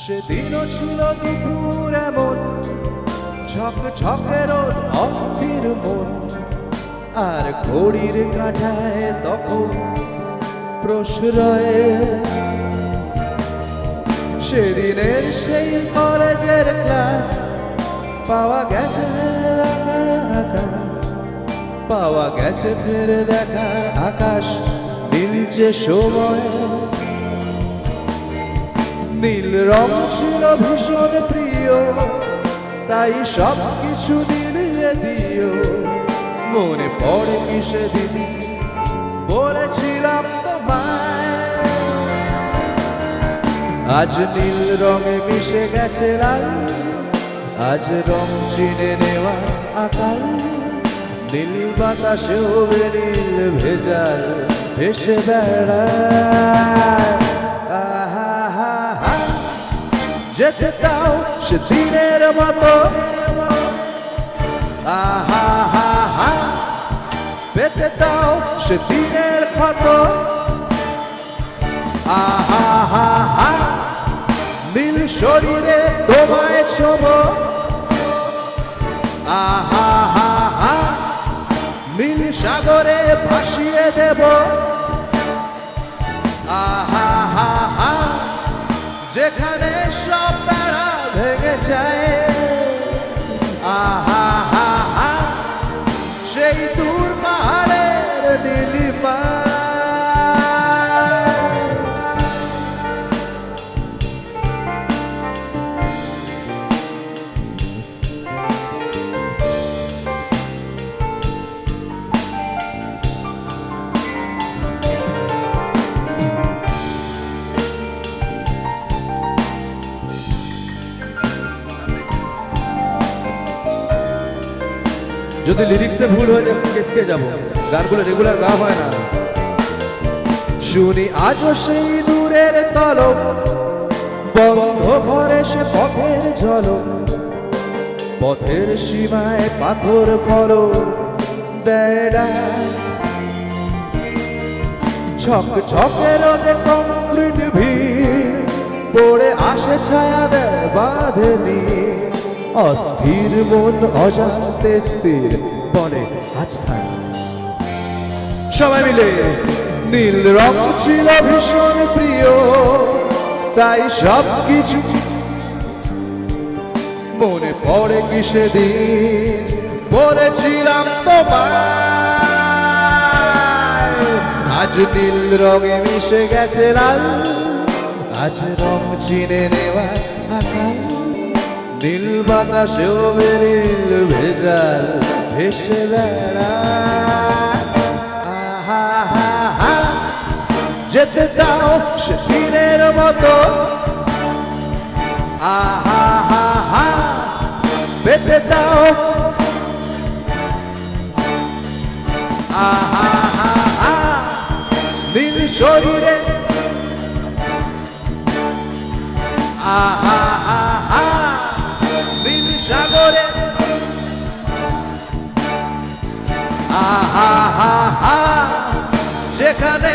সেদিনও ছিল দুপুর এমন ঝকঝকে রোদ অস্থির মন, আর ঘড়ির কাঁটায় তখন প্রশ্রয়ে সেদিনের সেই কলেজের ক্লাস পাওয়া গেছে, পাওয়া গেছে ফের দেখা আকাশ নীলচে সময়। নীল রং ছিল ভীষণ প্রিয়, তাই সব কিছু নীলিয়ে দিও। মনে পড়ে কি সেদিন বলেছিলাম তোমায়, আজ নীল রঙে মিশে গেছে লাল, আজ রং চিনে নেওয়া আকাল। নীল বাতাসেও নীল ভেজাল ভেসে বেড়ায়। যেতে দাও সেদিনের মতো, আহা হা হা পেতে দাও সেদিনের ক্ষত, আহা হা হা নীল শরীরে তোমায় ছোব, আহা হা হা নীল সাগরে ভাসিয়ে দেব, আহা হা হা যেখানে সব তারা ভেঙে যায়, আহা হা হা সেই দূর পাহাড়ের নীলিমা। যদি লিরিক্সে ভুল হয়ে যায় কেসকে যাব, গানগুলো রেগুলার গাওয়া হয় না। শুনি আজও সেই দূরের তলব, বন্ধ ঘরে সে পথের ঝলক, পথের সীমায় পাথর ফলক দেয় না। ঝকঝকে রোদে কংক্রিট ভিড় পড়ে আসে ছায়া দেয় বাঁধেনি, অস্থির মন অজান্তে স্থির বলে আজ থাক। সবাই মিলে নীল রং ছিল ভীষণ প্রিয়, তাই সব কিছু মনে পড়ে কি সেদিন বলেছিলাম তোমায়, আজ নীল রঙে মিশে গেছে লাল, আজ রং চিনে নেওয়া আকাল। নীল বাতাসেও নীল ভেজাল ভেসে বেড়ায়, আহা হা হা যেতে দাও সেদিনের মতো, আহা হা হা পেতে দাও, আহা হা হা নীল শরীরে, আহা হা হা নীল সাগরে, আহা হা হা যেখানে